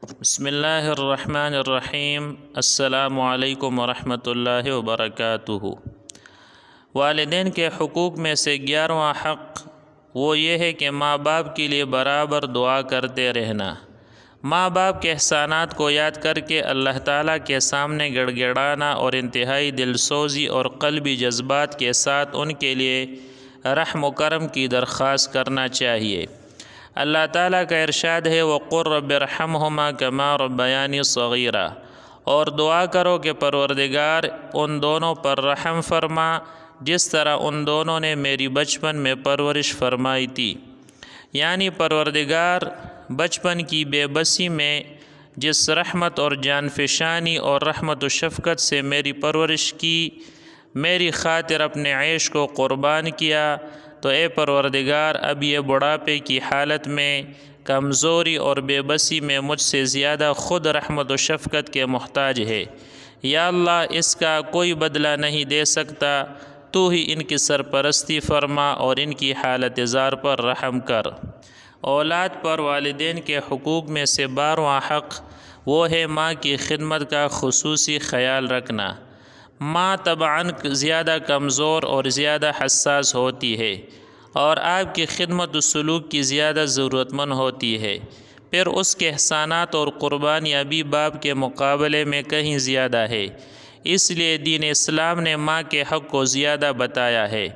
بسم اللہ الرحمن الرحیم۔ السلام علیکم ورحمۃ اللہ وبرکاتہ۔ والدین کے حقوق میں سے 11واں حق وہ یہ ہے کہ ماں باپ کے لیے برابر دعا کرتے رہنا۔ ماں باپ کے احسانات کو یاد کر کے اللہ تعالیٰ کے سامنے گڑ گڑانا اور انتہائی دل سوزی اور قلبی جذبات کے ساتھ ان کے لیے رحم و کرم کی درخواست کرنا چاہیے۔ اللہ تعالیٰ کا ارشاد ہے وَقُلْ رَبِّ ارْحَمْهُمَا كَمَا رَبَّيَانِي صَغِيرًا، اور دعا کرو کہ پروردگار ان دونوں پر رحم فرما جس طرح ان دونوں نے میری بچپن میں پرورش فرمائی تھی۔ یعنی پروردگار بچپن کی بے بسی میں جس رحمت اور جان فشانی اور رحمت و شفقت سے میری پرورش کی، میری خاطر اپنے عیش کو قربان کیا، تو اے پروردگار اب یہ بڑھاپے کی حالت میں کمزوری اور بے بسی میں مجھ سے زیادہ خود رحمت و شفقت کے محتاج ہے۔ یا اللہ اس کا کوئی بدلہ نہیں دے سکتا، تو ہی ان کی سرپرستی فرما اور ان کی حالت زار پر رحم کر۔ اولاد پر والدین کے حقوق میں سے 12واں حق وہ ہے ماں کی خدمت کا خصوصی خیال رکھنا۔ ماں طبعاً زیادہ کمزور اور زیادہ حساس ہوتی ہے اور آپ کی خدمت و سلوک کی زیادہ ضرورت مند ہوتی ہے، پھر اس کے احسانات اور قربانیاں بھی باپ کے مقابلے میں کہیں زیادہ ہے۔ اس لیے دین اسلام نے ماں کے حق کو زیادہ بتایا ہے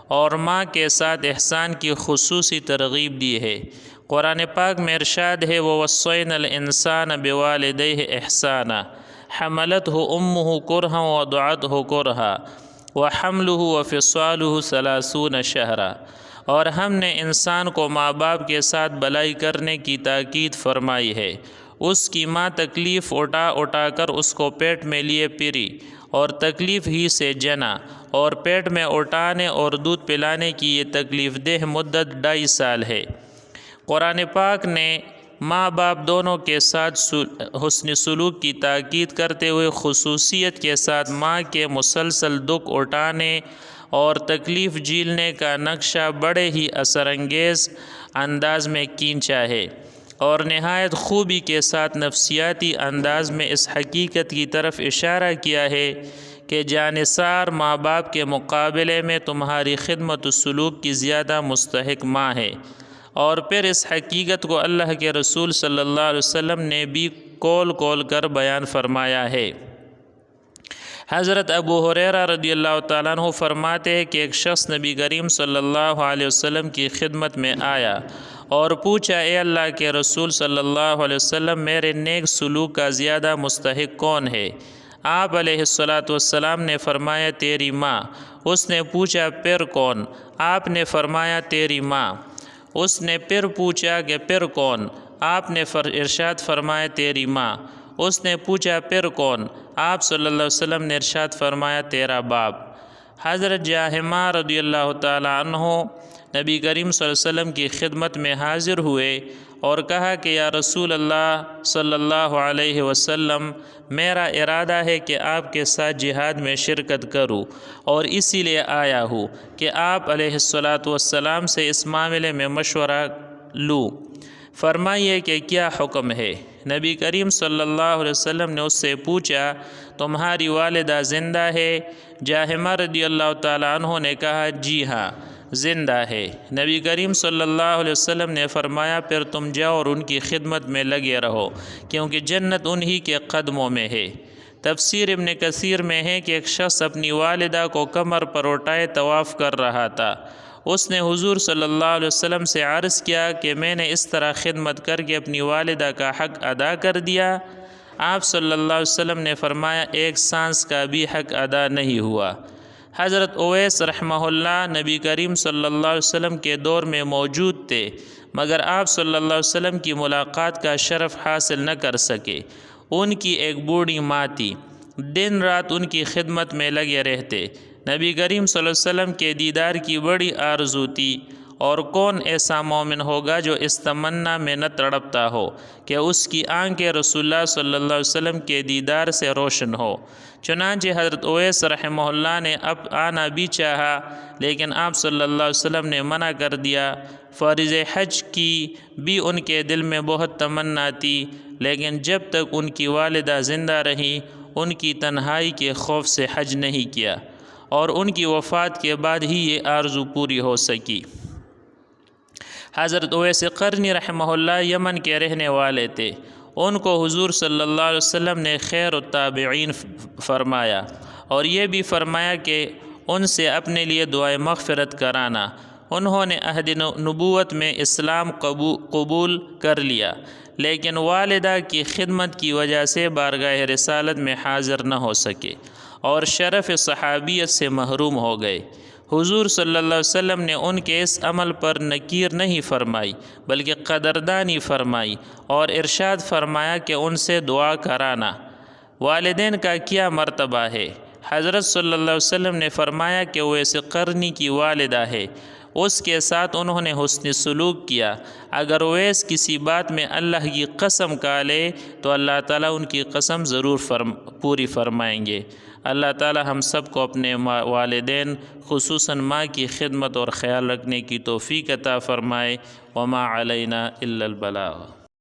اور ماں کے ساتھ احسان کی خصوصی ترغیب دی ہے۔ قرآن پاک میں ارشاد ہے وَوَصَّيْنَا الْإِنسَانَ بِوَالِدَيْهِ إِحْسَانًا حملته أمه كرها ووضعته كرها وحمله وفصاله 30 شهرا، اور ہم نے انسان کو ماں باپ کے ساتھ بھلائی کرنے کی تاکید فرمائی ہے۔ اس کی ماں تکلیف اٹھا اٹھا کر اس کو پیٹ میں لیے پھری اور تکلیف ہی سے جنا، اور پیٹ میں اٹھانے اور دودھ پلانے کی یہ تکلیف دہ مدت 2.5 سال ہے۔ قرآن پاک نے ماں باپ دونوں کے ساتھ حسن سلوک کی تاکید کرتے ہوئے خصوصیت کے ساتھ ماں کے مسلسل دکھ اٹھانے اور تکلیف جھیلنے کا نقشہ بڑے ہی اثر انگیز انداز میں کھینچا ہے، اور نہایت خوبی کے ساتھ نفسیاتی انداز میں اس حقیقت کی طرف اشارہ کیا ہے کہ جانثار ماں باپ کے مقابلے میں تمہاری خدمت و سلوک کی زیادہ مستحق ماں ہے۔ اور پھر اس حقیقت کو اللہ کے رسول صلی اللہ علیہ وسلم نے بھی کھول کر بیان فرمایا ہے۔ حضرت ابو ہریرہ رضی اللہ تعالیٰ عنہ فرماتے ہیں کہ ایک شخص نبی کریم صلی اللہ علیہ وسلم کی خدمت میں آیا اور پوچھا اے اللہ کے رسول صلی اللہ علیہ وسلم میرے نیک سلوک کا زیادہ مستحق کون ہے؟ آپ علیہ السلام نے فرمایا تیری ماں۔ اس نے پوچھا پھر کون؟ آپ نے فرمایا تیری ماں۔ اس نے پھر پوچھا کہ پھر کون؟ آپ نے ارشاد فرمایا تیری ماں۔ اس نے پوچھا پھر کون؟ آپ صلی اللہ علیہ وسلم نے ارشاد فرمایا تیرا باپ۔ حضرت جاہمہ رضی اللہ تعالیٰ عنہ نبی کریم صلی اللہ علیہ وسلم کی خدمت میں حاضر ہوئے اور کہا کہ یا رسول اللہ صلی اللہ علیہ وسلم میرا ارادہ ہے کہ آپ کے ساتھ جہاد میں شرکت کروں، اور اسی لیے آیا ہوں کہ آپ علیہ السلام سے اس معاملے میں مشورہ لوں۔ فرمائیے کہ کیا حکم ہے؟ نبی کریم صلی اللہ علیہ وسلم نے اس سے پوچھا تمہاری والدہ زندہ ہے؟ جاہمہ رضی اللہ تعالیٰ عنہ نے کہا جی ہاں زندہ ہے۔ نبی کریم صلی اللہ علیہ وسلم نے فرمایا پھر تم جاؤ اور ان کی خدمت میں لگے رہو، کیونکہ جنت انہی کے قدموں میں ہے۔ تفسیر ابن کثیر میں ہے کہ ایک شخص اپنی والدہ کو کمر پر اٹھائے طواف کر رہا تھا۔ اس نے حضور صلی اللہ علیہ وسلم سے عرض کیا کہ میں نے اس طرح خدمت کر کے اپنی والدہ کا حق ادا کر دیا؟ آپ صلی اللہ علیہ وسلم نے فرمایا ایک سانس کا بھی حق ادا نہیں ہوا۔ حضرت اویس رحمہ اللہ نبی کریم صلی اللہ علیہ وسلم کے دور میں موجود تھے، مگر آپ صلی اللہ علیہ وسلم کی ملاقات کا شرف حاصل نہ کر سکے۔ ان کی ایک بوڑھی ماں تھی، دن رات ان کی خدمت میں لگے رہتے۔ نبی کریم صلی اللہ علیہ وسلم کے دیدار کی بڑی آرزو تھی، اور کون ایسا مومن ہوگا جو اس تمنا میں نہ تڑپتا ہو کہ اس کی آنکھیں رسول اللہ صلی اللہ علیہ وسلم کے دیدار سے روشن ہو۔ چنانچہ حضرت اویس رحمہ اللہ نے اب آنا بھی چاہا، لیکن آپ صلی اللہ علیہ وسلم نے منع کر دیا۔ فرض حج کی بھی ان کے دل میں بہت تمنا تھی، لیکن جب تک ان کی والدہ زندہ رہیں ان کی تنہائی کے خوف سے حج نہیں کیا، اور ان کی وفات کے بعد ہی یہ آرزو پوری ہو سکی۔ حضرت اویس قرنی رحمہ اللہ یمن کے رہنے والے تھے۔ ان کو حضور صلی اللہ علیہ وسلم نے خیر التابعین فرمایا، اور یہ بھی فرمایا کہ ان سے اپنے لیے دعائے مغفرت کرانا۔ انہوں نے عہد نبوت میں اسلام قبول کر لیا، لیکن والدہ کی خدمت کی وجہ سے بارگاہ رسالت میں حاضر نہ ہو سکے اور شرف صحابیت سے محروم ہو گئے۔ حضور صلی اللہ علیہ وسلم نے ان کے اس عمل پر نکیر نہیں فرمائی بلکہ قدردانی فرمائی اور ارشاد فرمایا کہ ان سے دعا کرانا۔ والدین کا کیا مرتبہ ہے؟ حضرت صلی اللہ علیہ وسلم نے فرمایا کہ اویس قرنی کی والدہ ہے، اس کے ساتھ انہوں نے حسن سلوک کیا۔ اگر اویس کسی بات میں اللہ کی قسم کھا لے تو اللہ تعالیٰ ان کی قسم ضرور پوری فرمائیں گے۔ اللہ تعالیٰ ہم سب کو اپنے والدین خصوصاً ماں کی خدمت اور خیال رکھنے کی توفیق عطا فرمائے۔ وما علینا الا البلاغ۔